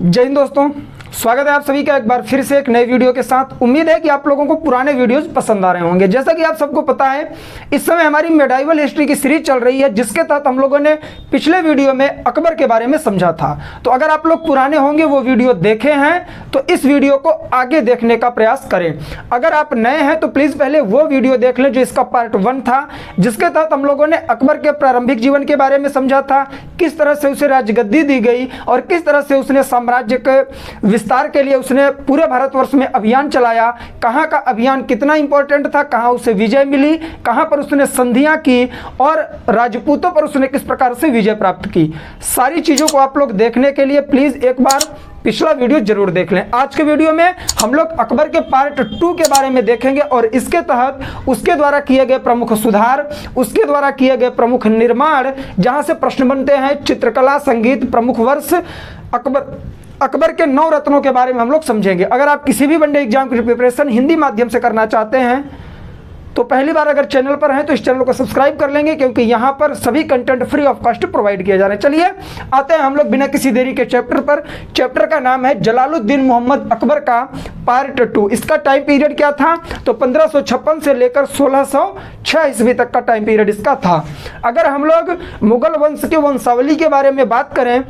जय हिंद दोस्तों, स्वागत है आप सभी का एक बार फिर से एक नए वीडियो के साथ। उम्मीद है कि आप लोगों को पुराने वीडियोस पसंद आ रहे होंगे। जैसा कि आप सबको पता है, इस समय हमारी मेडाइवल हिस्ट्री की सीरीज चल रही है, जिसके तहत हम लोगों ने पिछले वीडियो में अकबर के बारे में समझा था। तो अगर आप लोग पुराने होंगे, वो वीडियो देखे हैं, तो इस वीडियो को आगे देखने का प्रयास करें। अगर आप नए हैं तो प्लीज़ पहले वो वीडियो देख लें जो इसका पार्ट 1 था, जिसके तहत हम लोगों ने अकबर के प्रारंभिक जीवन के बारे में समझा था, किस तरह से उसे राजगद्दी दी गई और किस तरह से उसने साम्राज्य के विस्तार के लिए उसने पूरे भारतवर्ष में अभियान चलाया, कहाँ का अभियान कितना इंपॉर्टेंट था, कहाँ उसे विजय मिली, कहाँ पर उसने संधियां की और राजपूतों पर उसने किस प्रकार से विजय प्राप्त की। सारी चीज़ों को आप लोग देखने के लिए प्लीज़ एक बार पिछला वीडियो जरूर देख लें। आज के वीडियो में हम लोग अकबर के पार्ट 2 के बारे में देखेंगे और इसके तहत उसके द्वारा किए गए प्रमुख सुधार, उसके द्वारा किए गए प्रमुख निर्माण, जहां से प्रश्न बनते हैं चित्रकला, संगीत, प्रमुख वर्ष, अकबर के 9 रत्नों के बारे में हम लोग समझेंगे। अगर आप किसी भी वनडे एग्जाम की प्रिपरेशन हिंदी माध्यम से करना चाहते हैं तो पहली बार अगर चैनल पर हैं तो इस चैनल को सब्सक्राइब कर लेंगे, क्योंकि यहाँ पर सभी content free of cost provide किए जा रहे हैं। चलिए आते हैं हम लोग बिना किसी देरी के चैप्टर पर। चैप्टर का नाम है जलालुद्दीन मोहम्मद अकबर का पार्ट 2। इसका टाइम पीरियड क्या था? तो 1556 से लेकर 1606 ईस्वी तक का टाइम पीरियड इसका था। अगर हम लोग मुगल वंश के वंशावली के बारे में बात करें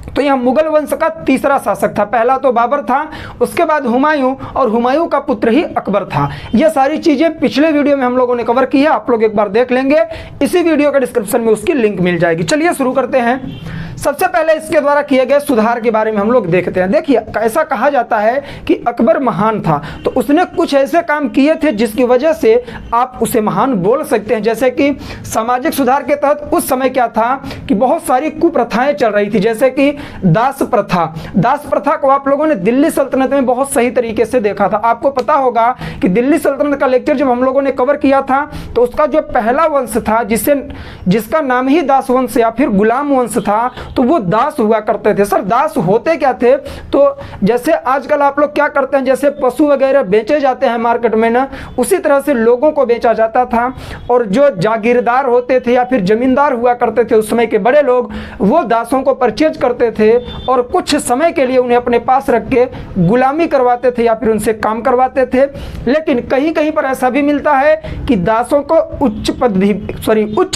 तो यह मुगल वंश का तीसरा शासक था। पहला तो बाबर था, उसके बाद हुमायूं और हुमायूं का पुत्र ही अकबर था। ये सारी चीजें पिछले वीडियो में हम लोगों ने कवर की है, आप लोग एक बार देख लेंगे। इसी वीडियो के डिस्क्रिप्शन में उसकी लिंक मिल जाएगी। चलिए शुरू करते हैं। सबसे पहले इसके द्वारा किए गए सुधार के बारे में हम लोग देखते हैं। देखिए, ऐसा कहा जाता है कि अकबर महान था, तो उसने कुछ ऐसे काम किए थे जिसकी वजह से आप उसे महान बोल सकते हैं। जैसे कि सामाजिक सुधार के तहत उस समय क्या था कि बहुत सारी कुप्रथाएं चल रही थी, जैसे कि दास प्रथा। दास प्रथा को आप लोगों ने दिल्ली सल्तनत में बहुत सही तरीके से देखा था। आपको पता होगा कि दिल्ली सल्तनत का लेक्चर जब हम लोगों ने कवर किया था तो उसका जो पहला वंश था, जिसका नाम ही दास वंश या फिर गुलाम वंश था, तो वो दास हुआ करते थे। सर, दास होते क्या थे? तो जैसे आजकल आप लोग क्या करते हैं, जैसे पशु वगैरह बेचे जाते हैं मार्केट में ना, उसी तरह से लोगों को बेचा जाता था। और जो जागीरदार होते थे या फिर जमींदार हुआ करते थे उस समय के बड़े लोग, वो दासों को परचेज करते थे और कुछ समय के लिए उन्हें अपने पास रख के गुलामी करवाते थे या फिर उनसे काम करवाते थे। लेकिन कहीं कहीं पर ऐसा भी मिलता है कि दासों को उच्च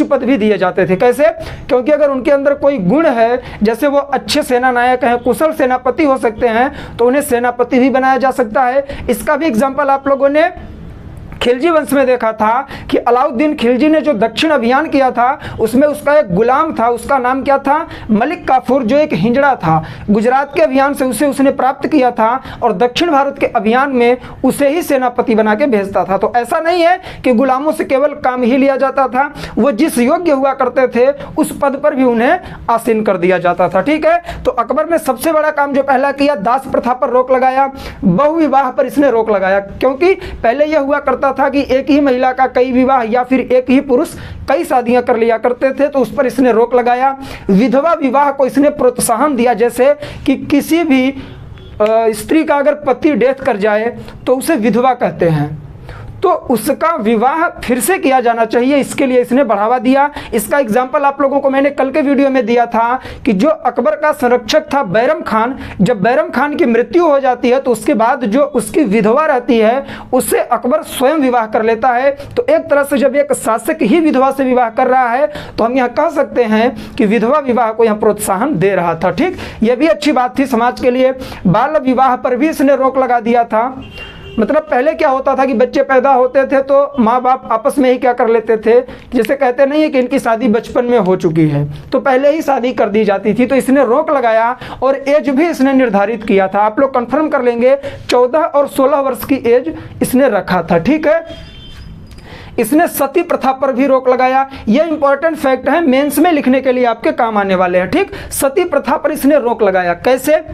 पद भी दिए जाते थे। कैसे? क्योंकि अगर उनके अंदर कोई गुण है, जैसे वो अच्छे सेना नायक हैं, कुशल सेनापति हो सकते हैं, तो उन्हें सेनापति भी बनाया जा सकता है। इसका भी एग्जाम्पल आप लोगों ने खिलजी वंश में देखा था कि अलाउद्दीन खिलजी ने जो दक्षिण अभियान किया था उसमें उसका एक गुलाम था, उसका नाम क्या था? मलिक काफूर, जो एक हिजड़ा था। गुजरात के अभियान से उसने प्राप्त किया था और दक्षिण भारत के अभियान में उसे ही सेनापति बना के भेजता था। तो ऐसा नहीं है कि गुलामों से केवल काम ही लिया जाता था, वो जिस योग्य हुआ करते थे उस पद पर भी उन्हें आसीन कर दिया जाता था। ठीक है, तो अकबर ने सबसे बड़ा काम जो पहला किया, दास प्रथा पर रोक लगाया, बहुविवाह पर इसने रोक लगाया। क्योंकि पहले यह हुआ करता था कि एक ही महिला का कई विवाह या फिर एक ही पुरुष कई शादियां कर लिया करते थे, तो उस पर इसने रोक लगाया। विधवा विवाह को इसने प्रोत्साहन दिया, जैसे कि किसी भी स्त्री का अगर पति डेथ कर जाए तो उसे विधवा कहते हैं, तो उसका विवाह फिर से किया जाना चाहिए, इसके लिए इसने बढ़ावा दिया। इसका एग्जाम्पल आप लोगों को मैंने कल के वीडियो में दिया था कि जो अकबर का संरक्षक था बैरम खान, जब बैरम खान की मृत्यु हो जाती है तो उसके बाद जो उसकी विधवा रहती है उससे अकबर स्वयं विवाह कर लेता है। तो एक तरह से जब एक शासक ही विधवा से विवाह कर रहा है तो हम यहाँ कह सकते हैं कि विधवा विवाह को यहाँ प्रोत्साहन दे रहा था। ठीक, यह भी अच्छी बात थी समाज के लिए। बाल विवाह पर भी इसने रोक लगा दिया था। मतलब पहले क्या होता था कि बच्चे पैदा होते थे तो माँ बाप आपस में ही क्या कर लेते थे, जैसे कहते नहीं है कि इनकी शादी बचपन में हो चुकी है तो पहले ही शादी कर दी जाती थी। तो इसने रोक लगाया और एज भी इसने निर्धारित किया था। आप लोग कंफर्म कर लेंगे, 14 और 16 वर्ष की एज इसने रखा था। ठीक है, इसने सती प्रथा पर भी रोक लगाया। यह इंपॉर्टेंट फैक्ट है, मेंस में लिखने के लिए आपके काम आने वाले हैं। ठीक, सती प्रथा पर इसने रोक लगाया। कैसे?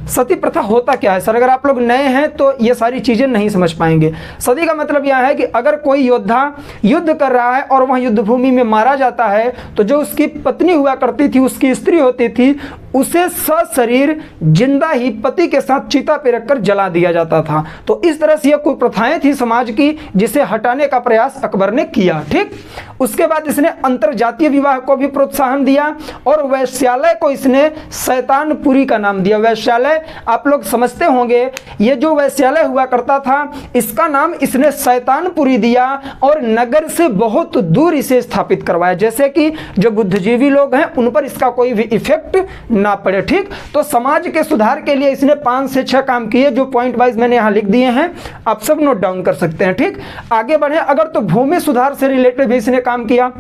सती प्रथा होता क्या है सर? अगर आप लोग नए हैं तो ये सारी चीज़ें नहीं समझ पाएंगे। सती का मतलब यह है कि अगर कोई योद्धा युद्ध कर रहा है और वह युद्ध भूमि में मारा जाता है तो जो उसकी पत्नी हुआ करती थी, उसकी स्त्री होती थी, उसे सशरीर जिंदा ही पति के साथ चिता पे रखकर जला दिया जाता था। तो इस तरह से यह कुछ प्रथाएं थी समाज की जिसे हटाने का प्रयास अकबर ने किया। ठीक, उसके बाद इसने अंतरजातीय विवाह को भी प्रोत्साहन दिया और वैश्यालय को इसने शैतानपुरी का नाम दिया। वैश्यालय आप लोग समझते होंगे, ये जो वैश्यालय हुआ करता था इसका नाम इसने शैतानपुरी दिया और नगर से बहुत दूर इसे स्थापित करवाया, जैसे कि जो बुद्धिजीवी लोग हैं उन पर इसका कोई भी इफेक्ट ना पड़े। ठीक, तो समाज के सुधार के लिए इसने 5 से 6 काम किए जो पॉइंट वाइज मैंने यहां लिख दिए हैं, आप सब नोट डाउन कर सकते हैं। ठीक, आगे बढ़े अगर तो भूमि सुधार से रिलेटेड भी इसने काम किया।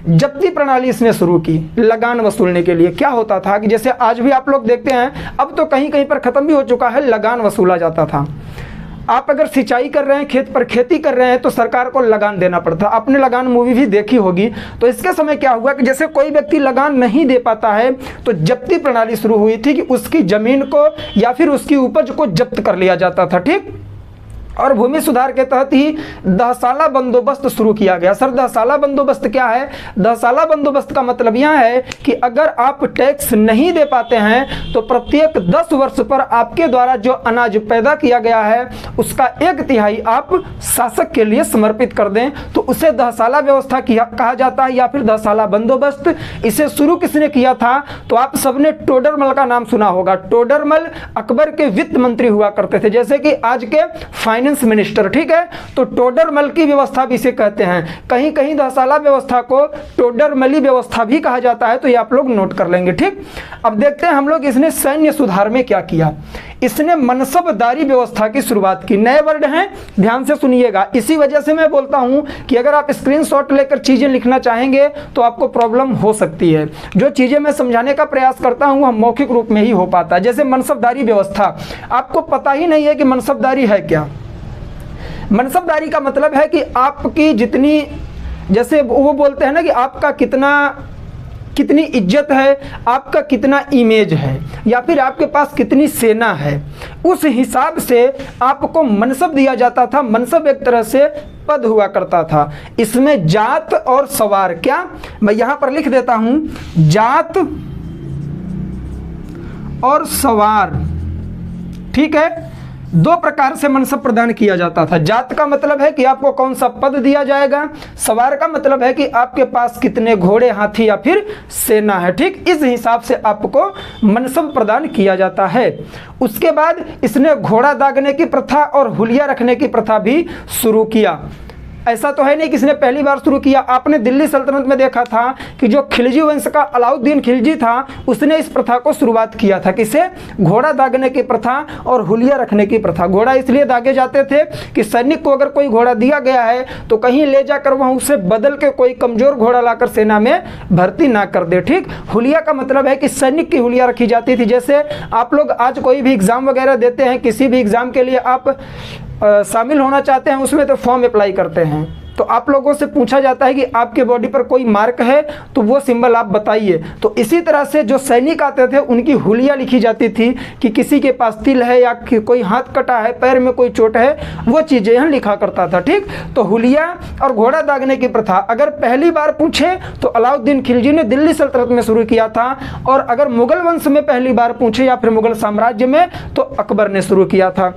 जब्ती प्रणाली इसने शुरू की लगान वसूलने के लिए। क्या होता था कि जैसे आज भी आप लोग देखते हैं, अब तो कहीं कहीं पर खत्म भी हो चुका है, लगान वसूला जाता था। आप अगर सिंचाई कर रहे हैं, खेत पर खेती कर रहे हैं तो सरकार को लगान देना पड़ता। आपने लगान मूवी भी देखी होगी। तो इसके समय क्या हुआ कि जैसे कोई व्यक्ति लगान नहीं दे पाता है तो जब्ती प्रणाली शुरू हुई थी कि उसकी जमीन को या फिर उसकी उपज को जब्त कर लिया जाता था। ठीक, और भूमि सुधार के तहत ही दहसाला बंदोबस्त शुरू किया गया। सर दहसाला बंदोबस्त क्या है? दहसाला बंदोबस्त का मतलब यह है कि अगर आप टैक्स नहीं दे पाते हैं तो प्रत्येक 10 वर्ष पर आपके द्वारा जो अनाज पैदा किया गया है उसका 1/3 आप शासक के लिए समर्पित कर दें, तो उसे दहसाला व्यवस्था कहा जाता है या फिर दहसाला बंदोबस्त। इसे शुरू किसने किया था? तो आप सबने टोडरमल का नाम सुना होगा। टोडरमल अकबर के वित्त मंत्री हुआ करते थे, जैसे कि आज के फाइनेंस मिनिस्टर। ठीक है, तो टोडरमल की व्यवस्था भी इसे कहते हैं। कहीं कहीं दहसाला व्यवस्था को टोडरमली व्यवस्था भी कहा जाता है, तो ये आप लोग नोट कर लेंगे। ठीक, अब देखते हैं हम लोग इसने सैन्य सुधार में क्या किया। इसने मनसबदारी व्यवस्था की शुरुआत की। नए वर्ड हैं, ध्यान से सुनिएगा। इसी वजह से मैं बोलता हूं कि अगर आप स्क्रीनशॉट लेकर चीजें लिखना चाहेंगे तो आपको प्रॉब्लम हो सकती है। जो चीजें मैं समझाने का प्रयास करता हूं वह मौखिक रूप में ही हो पाता है। जैसे मनसबदारी व्यवस्था, आपको पता ही नहीं है कि मनसबदारी है क्या। मनसबदारी का मतलब है कि आपकी जितनी, जैसे वो बोलते हैं ना कि आपका कितनी इज्जत है, आपका कितना इमेज है, या फिर आपके पास कितनी सेना है, उस हिसाब से आपको मनसब दिया जाता था। मनसब एक तरह से पद हुआ करता था। इसमें जात और सवार, क्या मैं यहां पर लिख देता हूं, जात और सवार। ठीक है, 2 प्रकार से मनसब प्रदान किया जाता था। जात का मतलब है कि आपको कौन सा पद दिया जाएगा, सवार का मतलब है कि आपके पास कितने घोड़े, हाथी या फिर सेना है। ठीक, इस हिसाब से आपको मनसब प्रदान किया जाता है। उसके बाद इसने घोड़ा दागने की प्रथा और हुलिया रखने की प्रथा भी शुरू किया। ऐसा तो है नहीं कि इसने पहली बार शुरू किया। आपने दिल्ली सल्तनत में देखा था कि जो खिलजी वंश का अलाउद्दीन खिलजी था उसने इस प्रथा को शुरुआत किया था। किसे? घोड़ा दागने की प्रथा और हुलिया रखने की प्रथा। घोड़ा इसलिए दागे जाते थे कि सैनिक को अगर कोई घोड़ा दिया गया है तो कहीं ले जाकर वह उसे बदल के कोई कमजोर घोड़ा लाकर सेना में भर्ती ना कर दे। ठीक, हुलिया का मतलब है कि सैनिक की हुलिया रखी जाती थी। जैसे आप लोग आज कोई भी एग्जाम वगैरह देते हैं, किसी भी एग्जाम के लिए आप शामिल होना चाहते हैं, उसमें तो फॉर्म अप्लाई करते हैं, तो आप लोगों से पूछा जाता है कि आपके बॉडी पर कोई मार्क है तो वो सिंबल आप बताइए। तो इसी तरह से जो सैनिक आते थे उनकी हुलिया लिखी जाती थी कि किसी के पास तिल है या कोई हाथ कटा है, पैर में कोई चोट है, वो चीज़ें यहाँ लिखा करता था। ठीक, तो हुलिया और घोड़ा दागने की प्रथा अगर पहली बार पूछे तो अलाउद्दीन खिलजी ने दिल्ली सल्तनत में शुरू किया था, और अगर मुगल वंश में पहली बार पूछे या फिर मुगल साम्राज्य में तो अकबर ने शुरू किया था।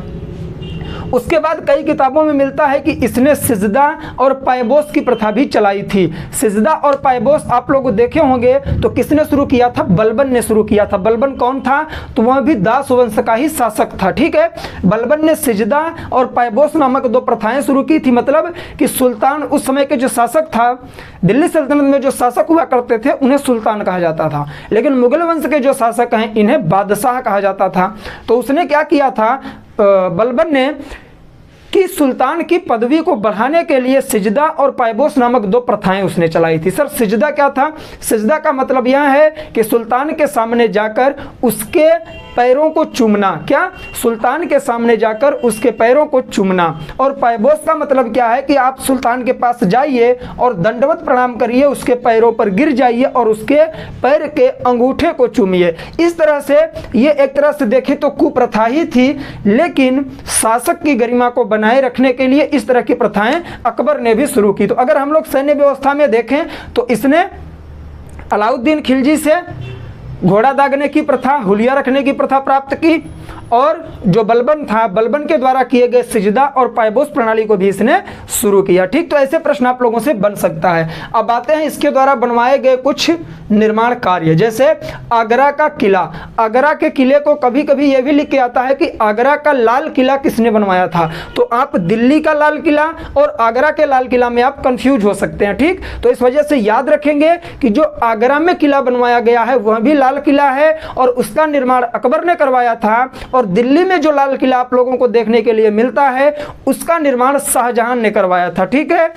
उसके बाद कई किताबों में मिलता है कि इसने सिजदा और पायबोस की प्रथा भी चलाई थी। सिजदा और पायबोस आप लोग देखे होंगे, तो किसने शुरू किया था? बलबन ने शुरू किया था। बलबन कौन था? तो वह भी दास वंश का ही शासक था। ठीक है, बलबन ने सिजदा और पायबोस नामक 2 प्रथाएं शुरू की थी। मतलब कि सुल्तान, उस समय के जो शासक था, दिल्ली सल्तनत में जो शासक हुआ करते थे उन्हें सुल्तान कहा जाता था, लेकिन मुगल वंश के जो शासक हैं इन्हें बादशाह कहा जाता था। तो उसने क्या किया था बलबन ने कि सुल्तान की पदवी को बढ़ाने के लिए सिजदा और पायबोस नामक 2 प्रथाएं उसने चलाई थी। सर सिजदा क्या था? सिजदा का मतलब यह है कि सुल्तान के सामने जाकर उसके पैरों को चूमना, क्या, सुल्तान के सामने जाकर उसके पैरों को चूमना। और पायबोस का मतलब क्या है कि आप सुल्तान के पास जाइए और दंडवत प्रणाम करिए, उसके पैरों पर गिर जाइए और उसके पैर के अंगूठे को चूमिए। इस तरह से ये एक तरह से देखें तो कुप्रथा ही थी, लेकिन शासक की गरिमा को बनाए रखने के लिए इस तरह की प्रथाएं अकबर ने भी शुरू की। तो अगर हम लोग सैन्य व्यवस्था में देखें तो इसने अलाउद्दीन खिलजी से घोड़ा दागने की प्रथा, हुलिया रखने की प्रथा प्राप्त की, और जो बलबन था, बलबन के द्वारा किए गए सिजदा और पायबोस प्रणाली को भी इसने शुरू किया। ठीक, तो ऐसे प्रश्न आप लोगों से बन सकता है। अब आते हैं इसके द्वारा बनवाए गए कुछ निर्माण कार्य, जैसे आगरा का किला। आगरा के किले को कभी कभी यह भी लिख के आता है कि आगरा का लाल किला किसने बनवाया था, तो आप दिल्ली का लाल किला और आगरा के लाल किला में आप कंफ्यूज हो सकते हैं। ठीक, तो इस वजह से याद रखेंगे कि जो आगरा में किला बनवाया गया है वह भी लाल किला है और उसका निर्माण अकबर ने करवाया था, और दिल्ली में जो लाल किला आप लोगों को देखने के लिए मिलता है उसका निर्माण शाहजहां ने करवाया था। ठीक है,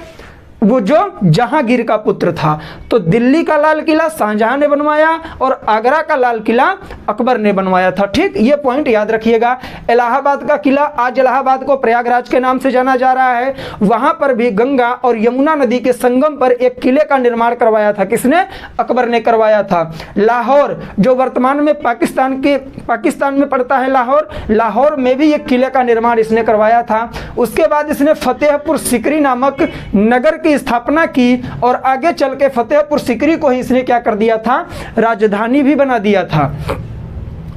वो जो जहांगीर का पुत्र था। तो दिल्ली का लाल किला शाहजहां ने बनवाया और आगरा का लाल किला अकबर ने बनवाया था। ठीक, ये पॉइंट याद रखिएगा। इलाहाबाद का किला, आज इलाहाबाद को प्रयागराज के नाम से जाना जा रहा है, वहां पर भी गंगा और यमुना नदी के संगम पर एक किले का निर्माण करवाया था। किसने? अकबर ने करवाया था। लाहौर, जो वर्तमान में पाकिस्तान में पड़ता है लाहौर, लाहौर में भी एक किले का निर्माण इसने करवाया था। उसके बाद इसने फतेहपुर सिकरी नामक नगर की स्थापना की और आगे चल के फतेहपुर सिकरी को ही इसने क्या कर दिया था, राजधानी भी बना दिया था।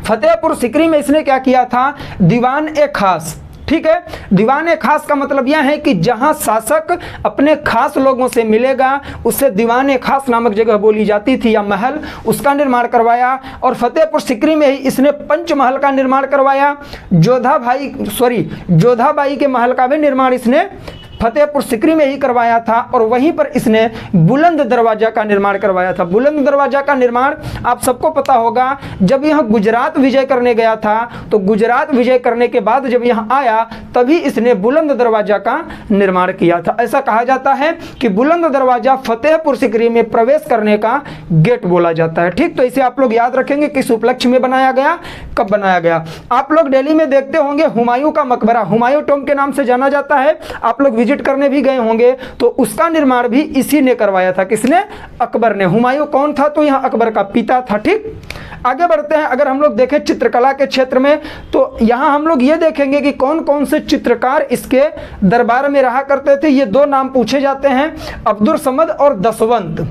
फतेहपुर सिकरी में इसने क्या किया था, दीवान ए खास। ठीक है, दीवान ए खास का मतलब यह है कि जहां शासक अपने खास लोगों से मिलेगा उसे दीवान ए खास नामक जगह बोली जाती थी या महल, उसका निर्माण करवाया। और फतेहपुर सिकरी में ही इसने पंचमहल का निर्माण करवाया। जोधाबाई के महल का भी निर्माण इसने फतेहपुर सिकरी में ही करवाया था, और वहीं पर इसने बुलंद दरवाजा का निर्माण करवाया था। बुलंद दरवाजा का निर्माण आप सबको पता होगा, जब यह गुजरात विजय करने गया था तो गुजरात विजय करने के बाद जब यहां आया तभी इसने बुलंद दरवाजा का निर्माण किया था। ऐसा कहा जाता है कि बुलंद दरवाजा फतेहपुर सिकरी में प्रवेश करने का गेट बोला जाता है। ठीक, तो इसे आप लोग याद रखेंगे किस उपलक्ष्य में बनाया गया, कब बनाया गया। आप लोग दिल्ली में देखते होंगे हुमायूं का मकबरा, हुमायूं टॉम्ब के नाम से जाना जाता है, आप लोग विजिट करने भी गए होंगे, तो उसका निर्माण भी इसी ने करवाया था। किसने? अकबर ने। हुमायूं कौन था, तो यहां अकबर का पिता था। ठीक, आगे बढ़ते हैं। अगर हम लोग देखें चित्रकला के क्षेत्र में तो यहां हम लोग ये देखेंगे कि कौन कौन से चित्रकार इसके दरबार में रहा करते थे। ये दो नाम पूछे जाते हैं, अब्दुल समद और दसवंत।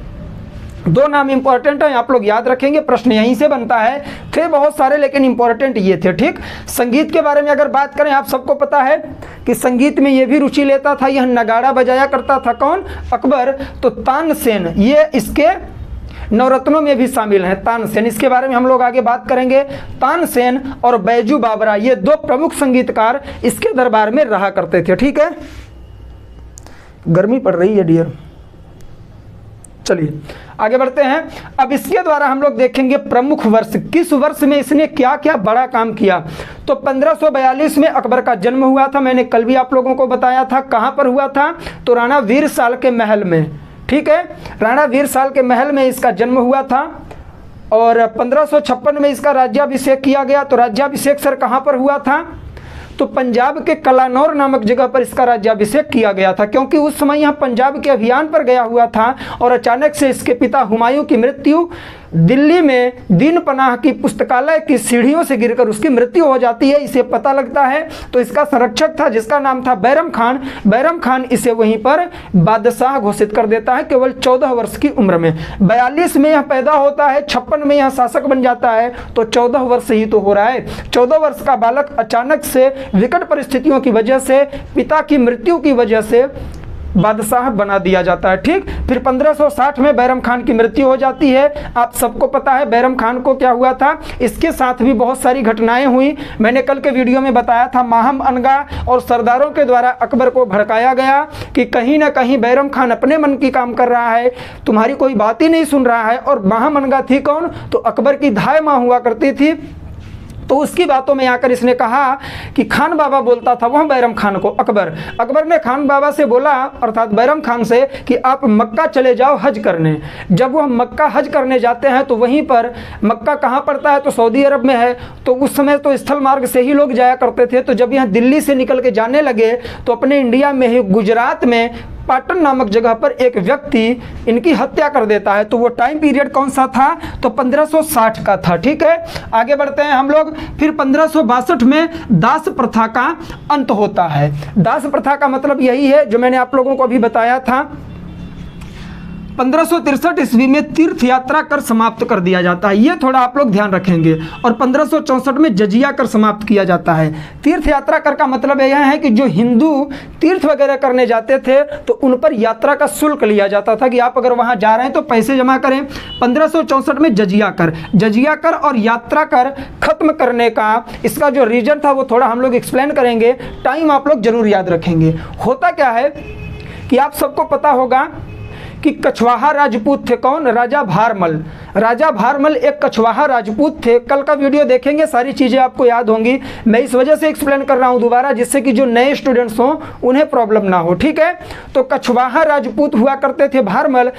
दो नाम इंपॉर्टेंट है, आप लोग याद रखेंगे, प्रश्न यहीं से बनता है। थे बहुत सारे लेकिन इंपॉर्टेंट ये थे। ठीक, संगीत के बारे में अगर बात करें, आप सबको पता है कि संगीत में ये भी रुचि लेता था, यह नगाड़ा बजाया करता था। कौन? अकबर। तो तानसेन ये इसके नवरत्नों में भी शामिल हैं। तानसेन, इसके बारे में हम लोग आगे बात करेंगे। तानसेन और बैजू बाबरा ये दो प्रमुख संगीतकार इसके दरबार में रहा करते थे। ठीक है, गर्मी पड़ रही है डियर, चलिए आगे बढ़ते हैं। अब इसके द्वारा हम लोग देखेंगे प्रमुख वर्ष, किस वर्ष में इसने क्या क्या बड़ा काम किया। तो 1542 में अकबर का जन्म हुआ था, मैंने कल भी आप लोगों को बताया था। कहां पर हुआ था? तो राणा वीर साल के महल में। ठीक है, राणा वीर साल के महल में इसका जन्म हुआ था, और 1556 में इसका राज्याभिषेक किया गया। तो राज्याभिषेक सर कहां पर हुआ था? तो पंजाब के कलानौर नामक जगह पर इसका राज्याभिषेक किया गया था, क्योंकि उस समय यह पंजाब के अभियान पर गया हुआ था और अचानक से इसके पिता हुमायूं की मृत्यु दिल्ली में दीन पनाह की पुस्तकालय की सीढ़ियों से गिरकर उसकी मृत्यु हो जाती है। इसे पता लगता है तो इसका संरक्षक था जिसका नाम था बैरम खान। बैरम खान इसे वहीं पर बादशाह घोषित कर देता है केवल 14 वर्ष की उम्र में। 42 में यह पैदा होता है, 56 में यह शासक बन जाता है, तो 14 वर्ष ही तो हो रहा है। 14 वर्ष का बालक अचानक से विकट परिस्थितियों की वजह से, पिता की मृत्यु की वजह से बादशाह बना दिया जाता है। ठीक, फिर 1560 में बैरम खान की मृत्यु हो जाती है। आप सबको पता है बैरम खान को क्या हुआ था, इसके साथ भी बहुत सारी घटनाएं हुई। मैंने कल के वीडियो में बताया था, माहम अनगा और सरदारों के द्वारा अकबर को भड़काया गया कि कहीं ना कहीं बैरम खान अपने मन की काम कर रहा है, तुम्हारी कोई बात ही नहीं सुन रहा है। और माहम अनगा थी कौन? तो अकबर की धाय माँ हुआ करती थी, तो उसकी बातों में आकर इसने कहा कि खान बाबा बोलता था वह बैरम खान को, अकबर ने खान बाबा से बोला अर्थात बैरम खान से कि आप मक्का चले जाओ हज करने। जब वह मक्का हज करने जाते हैं तो वहीं पर, मक्का कहाँ पड़ता है तो सऊदी अरब में है, तो उस समय तो स्थल मार्ग से ही लोग जाया करते थे। तो जब यहाँ दिल्ली से निकल के जाने लगे तो अपने इंडिया में ही गुजरात में पाटन नामक जगह पर एक व्यक्ति इनकी हत्या कर देता है। तो वो टाइम पीरियड कौन सा था तो 1560 का था। ठीक है, आगे बढ़ते हैं हम लोग। फिर 1562 में दास प्रथा का अंत होता है। दास प्रथा का मतलब यही है जो मैंने आप लोगों को अभी बताया था। 1563 ईस्वी में तीर्थ यात्रा कर समाप्त कर दिया जाता है, ये थोड़ा आप लोग ध्यान रखेंगे। और 1564 में जजिया कर समाप्त किया जाता है। तीर्थ यात्रा कर का मतलब यह है कि जो हिंदू तीर्थ वगैरह करने जाते थे तो उन पर यात्रा का शुल्क लिया जाता था कि आप अगर वहां जा रहे हैं तो पैसे जमा करें। 1564 में जजिया कर और यात्रा कर खत्म करने का इसका जो रीजन था वो थोड़ा हम लोग एक्सप्लेन करेंगे, टाइम आप लोग जरूर याद रखेंगे। होता क्या है कि आप सबको पता होगा कि कछवाहा राजपूत थे। कौन? राजा भारमल। राजा भारमल एक कछवाहा राजपूत थे। कल का वीडियो देखेंगे, सारी चीज़ें आपको याद होंगी। मैं इस वजह से एक्सप्लेन कर रहा हूं दोबारा, जिससे कि जो नए स्टूडेंट्स हों उन्हें प्रॉब्लम ना हो। ठीक है, तो कछवाहा राजपूत हुआ करते थे भारमल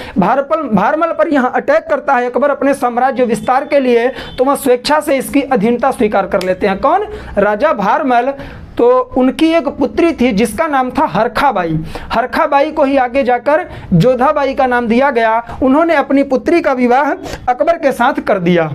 पर यहाँ अटैक करता है अकबर अपने साम्राज्य विस्तार के लिए, तो वह स्वेच्छा से इसकी अधीनता स्वीकार कर लेते हैं। कौन? राजा भारमल। तो उनकी एक पुत्री थी जिसका नाम था हरखाबाई। हरखाबाई को ही आगे जाकर जोधाबाई का नाम दिया गया। उन्होंने अपनी पुत्री का विवाह अकबर के साथ कर दिया।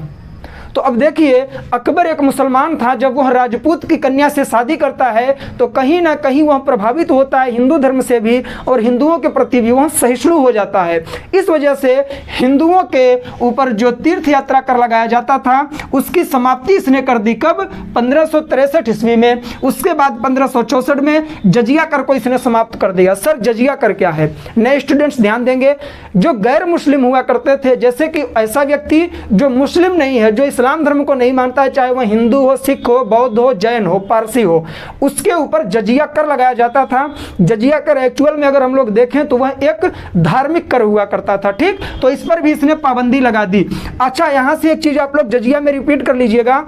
तो अब देखिए, अकबर एक मुसलमान था, जब वह राजपूत की कन्या से शादी करता है तो कहीं ना कहीं वह प्रभावित होता है हिंदू धर्म से भी, और हिंदुओं के प्रति भी वह सहिष्णु हो जाता है। इस वजह से हिंदुओं के ऊपर जो तीर्थ यात्रा कर लगाया जाता था उसकी समाप्ति इसने कर दी। कब? 1563 ईस्वी में। उसके बाद 1564 में जजिया कर को इसने समाप्त कर दिया। सर जजिया कर क्या है? नए स्टूडेंट्स ध्यान देंगे, जो गैर मुस्लिम हुआ करते थे, जैसे कि ऐसा व्यक्ति जो मुस्लिम नहीं है, जो इस्लाम धर्म को नहीं मानता है, चाहे वह हिंदू हो, सिख हो, बौद्ध हो, जैन हो, पारसी हो, उसके ऊपर जजिया कर लगाया जाता था। जजिया कर एक्चुअल में अगर हम लोग देखें तो वह एक धार्मिक कर हुआ करता था। ठीक, तो इस पर भी इसने पाबंदी लगा दी। अच्छा, यहां से एक चीज आप लोग जजिया में रिपीट कर लीजिएगा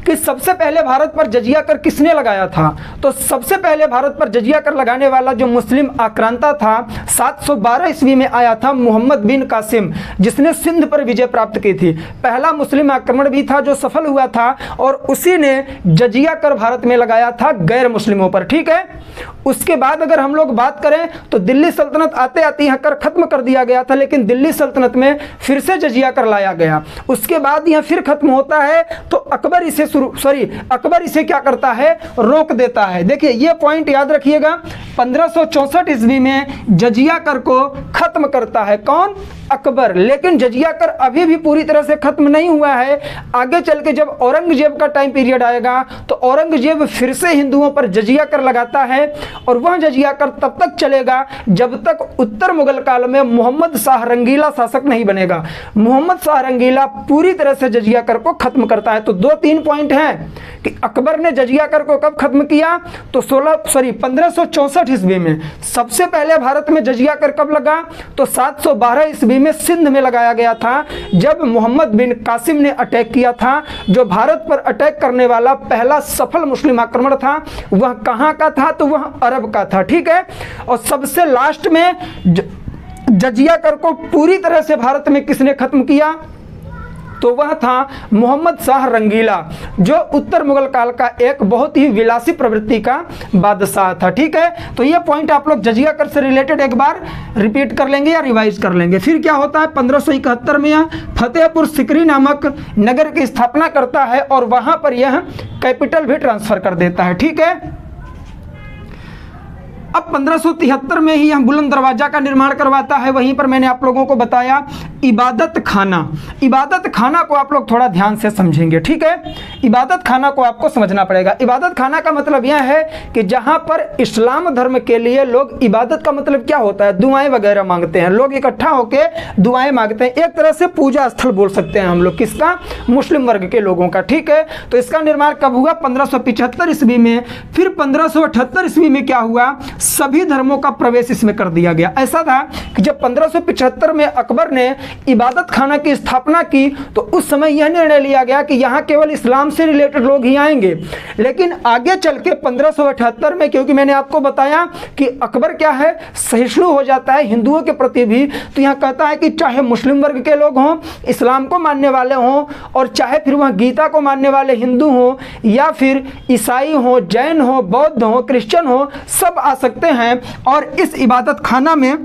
कि सबसे पहले भारत पर जजिया कर किसने लगाया था। तो सबसे पहले भारत पर जजिया कर लगाने वाला जो मुस्लिम आक्रांता था 712 ईस्वी में आया था मोहम्मद बिन कासिम, जिसने सिंध पर विजय प्राप्त की थी। पहला मुस्लिम आक्रमण भी था जो सफल हुआ था, और उसी ने जजिया कर भारत में लगाया था गैर मुस्लिमों पर। ठीक है, उसके बाद अगर हम लोग बात करें तो दिल्ली सल्तनत आते आते यह कर खत्म कर दिया गया था, लेकिन दिल्ली सल्तनत में फिर से जजिया कर लाया गया। उसके बाद यह फिर खत्म होता है तो अकबर इसे क्या करता है? रोक देता है। देखिए ये पॉइंट याद रखिएगा, 1564 ईस्वी में जजिया कर को खत्म करता है। कौन? अकबर। लेकिन जजिया कर अभी भी पूरी तरह से खत्म नहीं हुआ है। आगे चल के जब औरंगजेब का टाइम पीरियड आएगा तो औरंगजेब फिर से हिंदुओं पर जजिया कर लगाता है, और वह जजिया कर तब तक चलेगा जब तक उत्तर मुगल काल में मोहम्मद शाह रंगीला शासक नहीं बनेगा। मोहम्मद शाह रंगीला पूरी तरह से जजिया कर को खत्म करता है। तो 2-3 पॉइंट हैं कि अकबर ने जजिया कर को कब खत्म किया तो 1564 ईस्वी में। सबसे पहले भारत में जजिया कर कब लगा तो 712 ईस्वी में सिंध में लगाया गया था, जब मोहम्मद बिन कासिम ने अटैक किया था। जो भारत पर अटैक करने वाला पहला सफल मुस्लिम आक्रमण था वह कहां का था तो वह अरब का था। ठीक है, और सबसे लास्ट में जजिया कर को पूरी तरह से भारत में किसने खत्म किया तो वह था मोहम्मद शाह रंगीला, जो उत्तर मुगल काल का एक बहुत ही विलासी प्रवृत्ति का बादशाह था। ठीक है, तो ये पॉइंट आप लोग जजिया कर से रिलेटेड एक बार रिपीट कर लेंगे या रिवाइज कर लेंगे। फिर क्या होता है, 1571 में यह फतेहपुर सिकरी नामक नगर की स्थापना करता है और वहां पर यह कैपिटल भी ट्रांसफर कर देता है। ठीक है, अब 1573 में ही यह बुलंद दरवाजा का निर्माण करवाता है। वहीं पर मैंने आप लोगों को बताया इबादत खाना को आप लोग थोड़ा ध्यान से समझेंगे। ठीक है, इबादत खाना को आपको समझना पड़ेगा। इबादत खाना का मतलब यह है कि जहां पर इस्लाम धर्म के लिए लोग, इबादत का मतलब क्या होता है, दुआएं वगैरह मांगते हैं, लोग इकट्ठा होकर दुआएं मांगते हैं। एक तरह से पूजा स्थल बोल सकते हैं हम लोग, किसका? मुस्लिम वर्ग के लोगों का। ठीक है, तो इसका निर्माण कब हुआ? 1575 ईस्वी में। फिर 1578 ईस्वी में क्या हुआ, सभी धर्मों का प्रवेश इसमें कर दिया गया। ऐसा था कि जब 1575 में अकबर ने इबादत खाना की स्थापना की तो उस समय यह निर्णय लिया गया कि यहाँ केवल इस्लाम से रिलेटेड लोग ही आएंगे। लेकिन आगे चल के 1578 में, क्योंकि मैंने आपको बताया कि अकबर क्या है, सहिष्णु हो जाता है हिंदुओं के प्रति भी, तो यहाँ कहता है कि चाहे मुस्लिम वर्ग के लोग हों, इस्लाम को मानने वाले हों, और चाहे फिर वह गीता को मानने वाले हिंदू हों, या फिर ईसाई हों, जैन हों, बौद्ध हों, क्रिश्चियन हों, सब आ सकते हैं और इस इबादत खाना में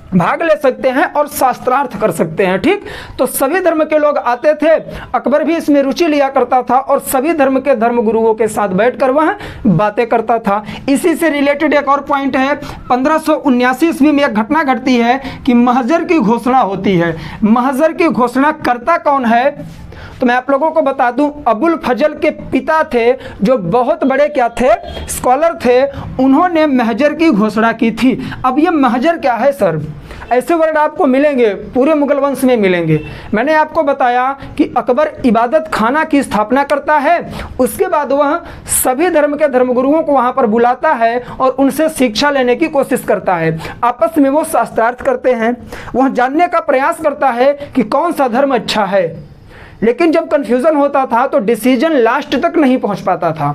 भाग ले सकते हैं और शास्त्रार्थ कर सकते हैं। ठीक, तो सभी धर्म के लोग आते थे, अकबर भी इसमें रुचि लिया करता था और सभी धर्म के धर्म गुरुओं के साथ बैठकर वह बातें करता था। इसी से रिलेटेड एक और पॉइंट है, 1579 ईस्वी में एक घटना घटती है कि महजर की घोषणा होती है। महजर की घोषणा करता कौन है, तो मैं आप लोगों को बता दूं, अबुल फजल के पिता थे जो बहुत बड़े क्या थे, स्कॉलर थे, उन्होंने महजर की घोषणा की थी। अब ये महजर क्या है सर, ऐसे वर्ड आपको मिलेंगे पूरे मुगल वंश में मिलेंगे। मैंने आपको बताया कि अकबर इबादत खाना की स्थापना करता है, उसके बाद वह सभी धर्म के धर्मगुरुओं को वहाँ पर बुलाता है और उनसे शिक्षा लेने की कोशिश करता है। आपस में वो शास्त्रार्थ करते हैं, वह जानने का प्रयास करता है कि कौन सा धर्म अच्छा है। लेकिन जब कन्फ्यूज़न होता था तो डिसीजन लास्ट तक नहीं पहुंच पाता था।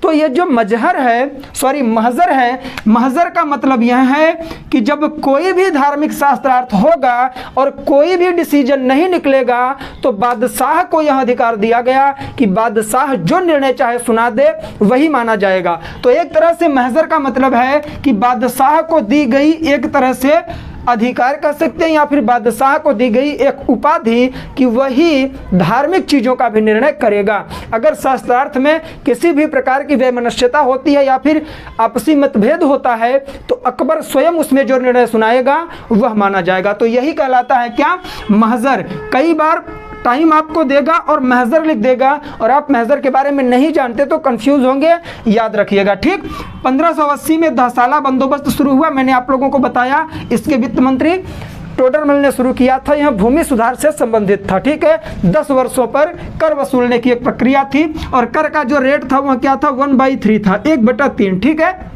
तो ये जो महजर है, महजर का मतलब यह है कि जब कोई भी धार्मिक शास्त्रार्थ होगा और कोई भी डिसीजन नहीं निकलेगा तो बादशाह को यह अधिकार दिया गया कि बादशाह जो निर्णय चाहे सुना दे वही माना जाएगा। तो एक तरह से महजर का मतलब है कि बादशाह को दी गई एक तरह से अधिकार कह सकते हैं, या फिर बादशाह को दी गई एक उपाधि कि वही धार्मिक चीज़ों का भी निर्णय करेगा। अगर शास्त्रार्थ में किसी भी प्रकार की वैमनस्यता होती है या फिर आपसी मतभेद होता है तो अकबर स्वयं उसमें जो निर्णय सुनाएगा वह माना जाएगा। तो यही कहलाता है क्या, महजर। कई बार टाइम आपको देगा और महजर लिख देगा और आप महजर के बारे में नहीं जानते तो कंफ्यूज होंगे, याद रखिएगा। ठीक, 1580 में 10 साला बंदोबस्त शुरू हुआ। मैंने आप लोगों को बताया इसके वित्त मंत्री टोडरमल ने शुरू किया था। यह भूमि सुधार से संबंधित था। ठीक है, 10 वर्षों पर कर वसूलने की एक प्रक्रिया थी और कर का जो रेट था वह क्या था, 1/3 था, 1/3। ठीक है,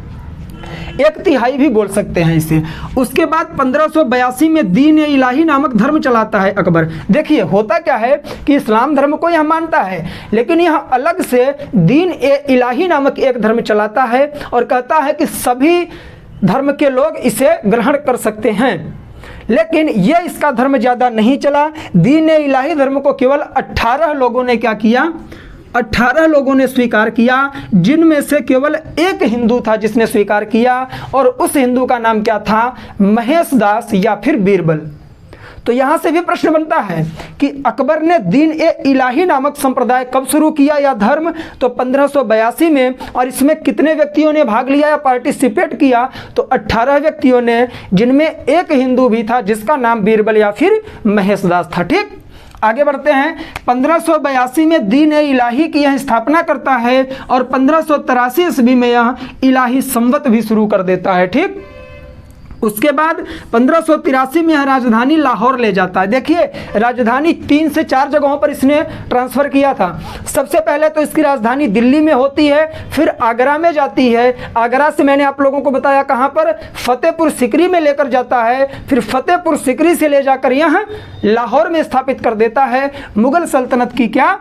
1/3 भी बोल सकते हैं इसे। उसके बाद 1582 में दीन ए इलाही नामक धर्म चलाता है अकबर। देखिए होता क्या है कि इस्लाम धर्म को यह मानता है, लेकिन यह अलग से दीन ए इलाही नामक एक धर्म चलाता है और कहता है कि सभी धर्म के लोग इसे ग्रहण कर सकते हैं। लेकिन यह इसका धर्म ज़्यादा नहीं चला। दीन ए इलाही धर्म को केवल 18 लोगों ने क्या किया, 18 लोगों ने स्वीकार किया, जिनमें से केवल एक हिंदू था जिसने स्वीकार किया और उस हिंदू का नाम क्या था, महेश दास या फिर बीरबल। तो यहाँ से भी प्रश्न बनता है कि अकबर ने दीन ए इलाही नामक संप्रदाय कब शुरू किया या धर्म, तो 1582 में। और इसमें कितने व्यक्तियों ने भाग लिया या पार्टिसिपेट किया, तो 18 व्यक्तियों ने, जिनमें एक हिंदू भी था जिसका नाम बीरबल या फिर महेश दास था। ठीक, आगे बढ़ते हैं। 1582 में दीन ए इलाही की यह स्थापना करता है और 1583 ईस्वी में यह इलाही संवत भी शुरू कर देता है। ठीक, उसके बाद 1583 में यह राजधानी लाहौर ले जाता है। देखिए राजधानी 3 से 4 जगहों पर इसने ट्रांसफ़र किया था। सबसे पहले तो इसकी राजधानी दिल्ली में होती है, फिर आगरा में जाती है। आगरा से मैंने आप लोगों को बताया कहाँ पर, फतेहपुर सिकरी में लेकर जाता है, फिर फतेहपुर सिकरी से ले जाकर यहाँ लाहौर में स्थापित कर देता है, मुगल सल्तनत की क्या,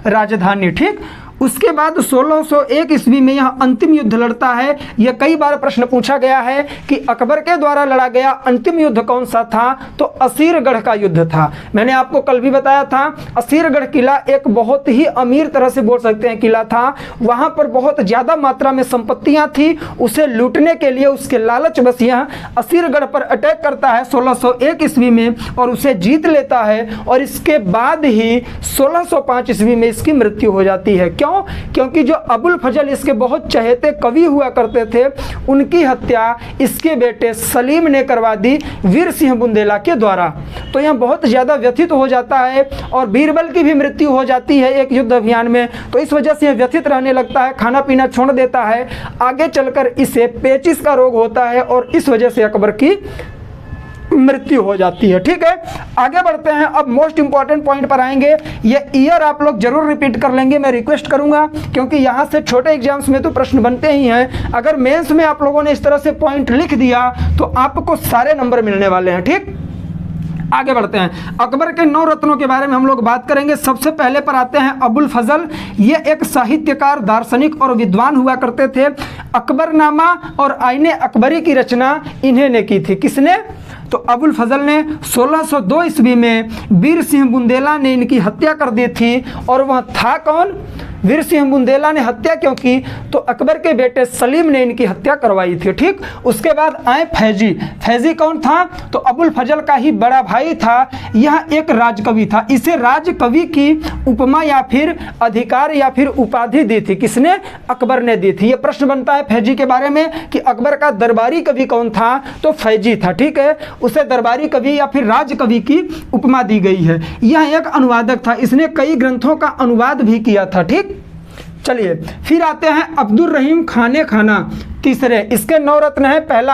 राजधानी। ठीक, उसके बाद 1601 ईस्वी में यह अंतिम युद्ध लड़ता है। यह कई बार प्रश्न पूछा गया है कि अकबर के द्वारा लड़ा गया अंतिम युद्ध कौन सा था, तो असीरगढ़ का युद्ध था। मैंने आपको कल भी बताया था, असीरगढ़ किला एक बहुत ही अमीर तरह से बोल सकते हैं किला था। वहाँ पर बहुत ज़्यादा मात्रा में संपत्तियाँ थी, उसे लूटने के लिए उसके लालच बस यह असीरगढ़ पर अटैक करता है 1601 ईस्वी में और उसे जीत लेता है। और इसके बाद ही 1605 ईस्वी में इसकी मृत्यु हो जाती है। क्यों? क्योंकि जो अबुल फजल इसके बहुत चहेते कवि हुआ करते थे, उनकी हत्या इसके बेटे सलीम ने करवा दी वीर सिंह बुंदेला के द्वारा। तो यह बहुत ज़्यादा व्यथित हो जाता है और बीरबल की भी मृत्यु हो जाती है एक युद्ध अभियान में। तो इस वजह से यह व्यथित रहने लगता है, खाना पीना छोड़ देता है। आगे चलकर इसे पेचिस का रोग होता है और इस वजह से अकबर की मृत्यु हो जाती है। ठीक है, आगे बढ़ते हैं। अब मोस्ट इंपॉर्टेंट पॉइंट पर आएंगे। ये ईयर आप लोग जरूर रिपीट कर लेंगे, मैं रिक्वेस्ट करूंगा, क्योंकि यहाँ से छोटे एग्जाम्स में तो प्रश्न बनते ही हैं। अगर मेंस में आप लोगों ने इस तरह से पॉइंट लिख दिया तो आपको सारे नंबर मिलने वाले हैं। ठीक, आगे बढ़ते हैं। अकबर के 9 रत्नों के बारे में हम लोग बात करेंगे। सबसे पहले पर आते हैं अबुल फजल। ये एक साहित्यकार, दार्शनिक और विद्वान हुआ करते थे। अकबरनामा और आईने अकबरी की रचना इन्हीं ने की थी। किसने? तो अबुल फजल ने 1602 ईस्वी में वीर सिंह बुंदेला ने इनकी हत्या कर दी थी। और वह था कौन? वीर सिंह बुंदेला ने हत्या क्यों की? तो अकबर के बेटे सलीम ने इनकी हत्या करवाई थी। ठीक, उसके बाद आए फैजी। फैजी कौन था? तो अबुल फजल का ही बड़ा भाई था। यह एक राजकवि था। इसे राजकवि की उपमा या फिर अधिकार या फिर उपाधि दी थी। किसने? अकबर ने दी थी। यह प्रश्न बनता है फैजी के बारे में कि अकबर का दरबारी कवि कौन था? तो फैजी था। ठीक है, उसे दरबारी कवि या फिर राजकवि की उपमा दी गई है। यह एक अनुवादक था। इसने कई ग्रंथों का अनुवाद भी किया था। ठीक, चलिए फिर आते हैं अब्दुल रहीम खाने खाना तीसरे। इसके 9 रत्न हैं। पहला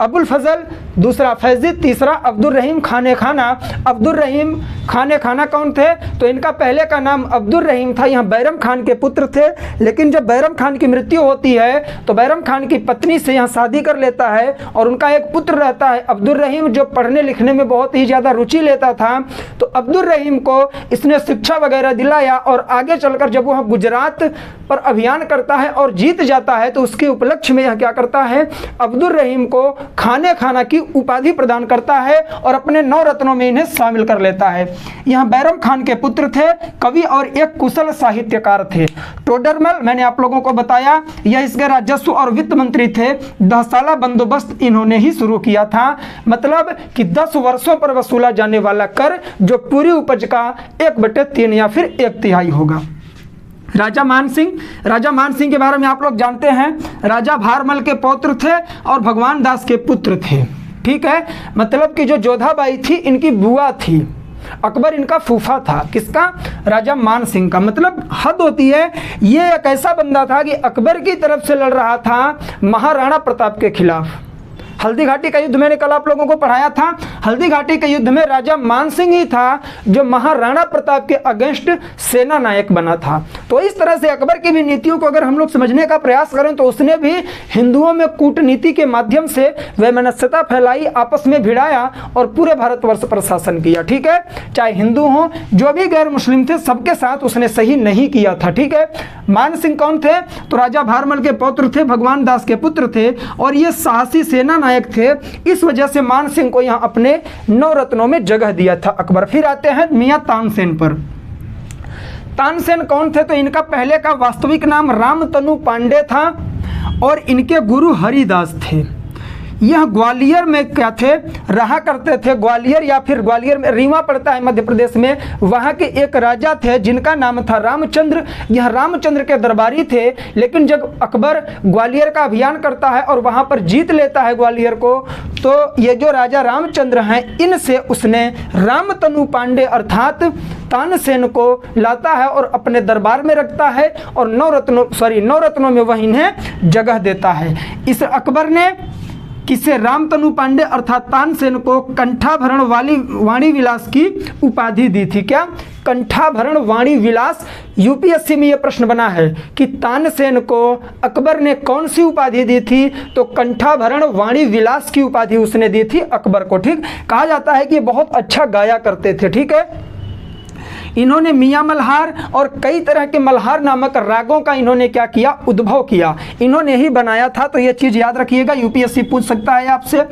अबुल फजल, दूसरा फैजी, तीसरा अब्दुल रहीम खाने खाना। अब्दुल रहीम खाने खाना कौन थे? तो इनका पहले का नाम अब्दुल रहीम था। यहाँ बैरम खान के पुत्र थे। लेकिन जब बैरम खान की मृत्यु होती है तो बैरम खान की पत्नी से यहाँ शादी कर लेता है और उनका एक पुत्र रहता है अब्दुल रहीम, जो पढ़ने लिखने में बहुत ही ज़्यादा रुचि लेता था। तो अब्दुल रहीम को इसने शिक्षा वगैरह दिलाया और आगे चलकर जब वह गुजरात पर अभियान करता है और जीत जाता है तो उसके उपलक्ष्य में यह क्या करता है? अब्दुल रहीम को खाने खाना की उपाधि प्रदान करता है और अपने 9 रत्नों में इन्हें शामिल कर लेता है। यह बैरम खान के पुत्र थे, कवि और एक कुशल साहित्यकार थे। टोडरमल मैंने आप लोगों को बताया, यह इसके राजस्व और वित्त मंत्री थे। 10 साला बंदोबस्त इन्होंने ही शुरू किया था। मतलब कि 10 वर्षों पर वसूला जाने वाला कर जो पूरी उपज का 1/3 या फिर 1/3 होगा। राजा मान सिंह के बारे में आप लोग जानते हैं। राजा भारमल के पौत्र थे और भगवान दास के पुत्र थे। ठीक है, मतलब कि जो जोधाबाई थी इनकी बुआ थी। अकबर इनका फूफा था। किसका? राजा मान सिंह का। मतलब हद होती है। ये एक ऐसा बंदा था कि अकबर की तरफ से लड़ रहा था महाराणा प्रताप के खिलाफ। हल्दी घाटी का युद्ध मैंने कल आप लोगों को पढ़ाया था। हल्दी घाटी के युद्ध में राजा मान सिंह ही था जो महाराणा प्रताप के अगेंस्ट सेना नायक बना था। तो इस तरह से अकबर की भी नीतियों को अगर हम लोग समझने का प्रयास करें तो उसने भी हिंदुओं में कूटनीति के माध्यम से वैमनस्यता फैलाई, आपस में भिड़ाया और पूरे भारतवर्ष पर शासन किया। ठीक है, चाहे हिंदू हों, जो भी गैर मुस्लिम थे, सबके साथ उसने सही नहीं किया था। ठीक है, मान सिंह कौन थे? तो राजा भारमल के पौत्र थे, भगवान दास के पुत्र थे और ये साहसी सेना नायक थे। इस वजह से मान सिंह को यहां अपने 9 रत्नों में जगह दिया था अकबर। फिर आते हैं मियां तानसेन पर। तानसेन कौन थे? तो इनका पहले का वास्तविक नाम रामतनु पांडे था और इनके गुरु हरिदास थे। यह ग्वालियर में क्या थे? रहा करते थे। ग्वालियर या फिर ग्वालियर में रीवा पड़ता है मध्य प्रदेश में। वहाँ के एक राजा थे जिनका नाम था रामचंद्र। यह रामचंद्र के दरबारी थे। लेकिन जब अकबर ग्वालियर का अभियान करता है और वहाँ पर जीत लेता है ग्वालियर को, तो ये जो राजा रामचंद्र हैं इनसे उसने रामतनु पांडे अर्थात तानसेन को लाता है और अपने दरबार में रखता है और 9 रत्नों में वह इन्हें जगह देता है। इस अकबर ने किसे? रामतनु पांडे अर्थात तानसेन को कंठाभरण वाणी विलास की उपाधि दी थी। क्या? कंठाभरण वाणी विलास। यूपीएससी में यह प्रश्न बना है कि तानसेन को अकबर ने कौन सी उपाधि दी थी? तो कंठाभरण वाणी विलास की उपाधि उसने दी थी अकबर को। ठीक, कहा जाता है कि ये बहुत अच्छा गाया करते थे। ठीक है, इन्होंने मियाँ मल्हार और कई तरह के मल्हार नामक रागों का इन्होंने क्या किया? उद्भव किया। इन्होंने ही बनाया था। तो ये चीज़ याद रखिएगा, यूपीएससी पूछ सकता है आपसे।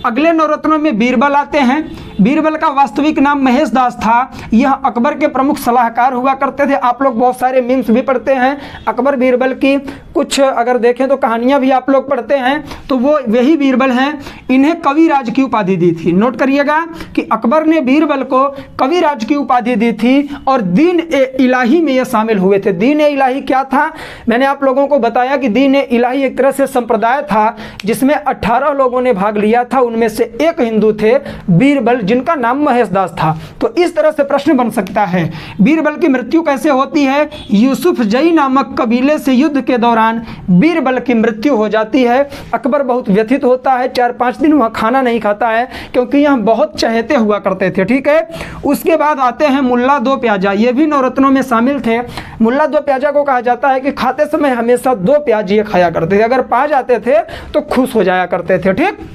अगले 9 रत्नों में बीरबल आते हैं। बीरबल का वास्तविक नाम महेश दास था। यह अकबर के प्रमुख सलाहकार हुआ करते थे। आप लोग बहुत सारे मीम्स भी पढ़ते हैं अकबर बीरबल की, कुछ अगर देखें तो कहानियां भी आप लोग पढ़ते हैं, तो वो वही बीरबल हैं। इन्हें कविराज की उपाधि दी थी। नोट करिएगा कि अकबर ने बीरबल को कविराज की उपाधि दी थी और दीन ए इलाही में ये शामिल हुए थे। दीन ए इलाही क्या था? मैंने आप लोगों को बताया कि दीन ए इलाही एक तरह से संप्रदाय था जिसमें 18 लोगों ने भाग लिया था। उनमें से एक हिंदू थे बीरबल, जिनका नाम महेश दास था। तो इस तरह से प्रश्न बन सकता है, बीरबल की मृत्यु कैसे होती है? यूसुफ जई नामक कबीले से युद्ध के दौरान बीरबल की मृत्यु हो जाती है। अकबर बहुत व्यथित होता है, 4-5 दिन वह खाना नहीं खाता है क्योंकि यह बहुत चहेते हुआ करते थे। ठीक है, उसके बाद आते हैं मुल्ला दो प्याजा। ये भी 9 रत्नों में शामिल थे। मुल्ला दो प्याजा को कहा जाता है कि खाते समय हमेशा 2 प्याज ये खाया करते थे। अगर पा जाते थे तो खुश हो जाया करते थे। ठीक,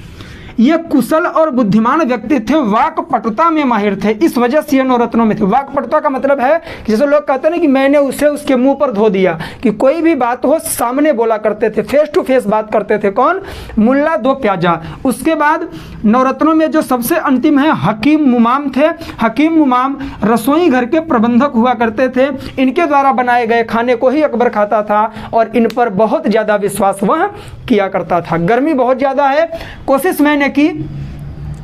ये कुशल और बुद्धिमान व्यक्ति थे, वाक्पटुता में माहिर थे, इस वजह से ये नवरत्नों में थे। वाक्पटुता का मतलब है कि जैसे लोग कहते हैं ना कि मैंने उसे उसके मुंह पर धो दिया, कि कोई भी बात हो सामने बोला करते थे, फेस टू फेस बात करते थे। कौन? मुल्ला दो प्याजा। उसके बाद नवरत्नों में जो सबसे अंतिम है हकीम मुमाम थे। हकीम मुमाम रसोई घर के प्रबंधक हुआ करते थे। इनके द्वारा बनाए गए खाने को ही अकबर खाता था और इन पर बहुत ज़्यादा विश्वास वह किया करता था। गर्मी बहुत ज़्यादा है, कोशिश मैंने की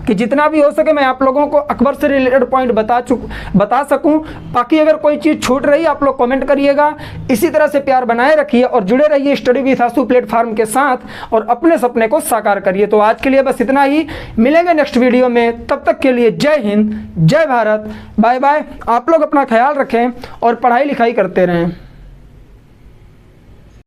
कि जितना भी हो सके मैं आप लोगों को अकबर से रिलेटेड पॉइंट बता सकूं। बाकी अगर कोई चीज़ छूट रही है आप लोग कमेंट करिएगा। इसी तरह से प्यार बनाए रखिए और जुड़े रहिए स्टडी विद आशु प्लेटफॉर्म के साथ और अपने सपने को साकार करिए। तो आज के लिए बस इतना ही, मिलेंगे नेक्स्ट वीडियो में। तब तक के लिए जय हिंद, जय भारत, बाय बाय। आप लोग अपना ख्याल रखें और पढ़ाई लिखाई करते रहें।